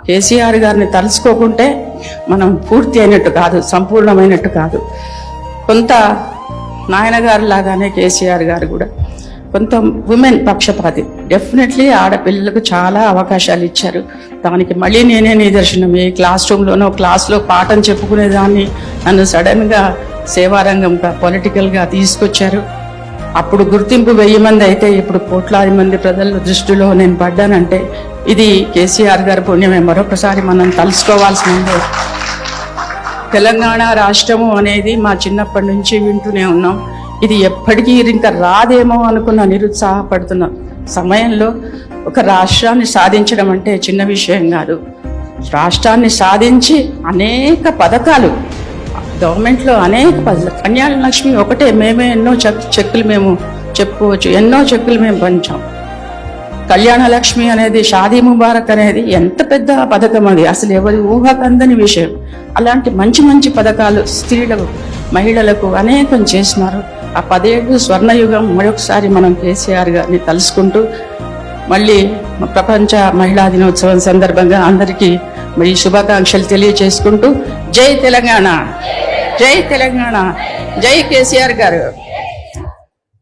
కేసీఆర్ గారిని తలుచుకోకుంటే మనం పూర్తి అయినట్టు కాదు, సంపూర్ణమైనట్టు కాదు. కొంత నాయనగారు లాగానే కేసీఆర్ గారు కూడా కొంత ఉమెన్ పక్షపాతి. డెఫినెట్లీ ఆడపిల్లలకు చాలా అవకాశాలు ఇచ్చారు. దానికి మళ్ళీ నేనే నిదర్శనం. ఏ క్లాస్ రూమ్లోనో క్లాస్లో పాఠం చెప్పుకునేదాన్ని నన్ను సడన్గా సేవారంగంగా పొలిటికల్గా తీసుకొచ్చారు. అప్పుడు గుర్తింపు 1000 మంది అయితే ఇప్పుడు కోట్లాది మంది ప్రజల దృష్టిలో నేను పడ్డానంటే ఇది కేసీఆర్ గారి పుణ్యమే. మరొకసారి మనం తలుసుకోవాల్సిందే. తెలంగాణ రాష్ట్రము అనేది మా చిన్నప్పటి నుంచి వింటూనే ఉన్నాం. ఇది ఎప్పటికీ ఇంకా రాదేమో అనుకున్న నిరుత్సాహపడుతున్న సమయంలో ఒక రాష్ట్రాన్ని సాధించడం అంటే చిన్న విషయం కాదు. రాష్ట్రాన్ని సాధించి అనేక పథకాలు గవర్నమెంట్లో అనేక కళ్యాణ లక్ష్మి ఒకటే మేమే ఎన్నో చెక్కులు మేము చెప్పుకోవచ్చు, ఎన్నో చెక్కులు మేము పంచాం. కళ్యాణ లక్ష్మి అనేది, షాదీ ముబారక్ అనేది ఎంత పెద్ద పథకం, అది అసలు ఎవరి ఊహకందని విషయం. అలాంటి మంచి మంచి పథకాలు స్త్రీలకు, మహిళలకు అనేకం చేసినారు. ఆ 10 ఏళ్ళు స్వర్ణయుగం. మరొకసారి మనం కేసీఆర్ గారిని తలుసుకుంటూ మళ్ళీ ప్రపంచ మహిళా దినోత్సవం సందర్భంగా అందరికీ మరి శుభాకాంక్షలు తెలియజేసుకుంటూ జై తెలంగాణ, జై తెలంగాణ, జై కేసీఆర్ గారు.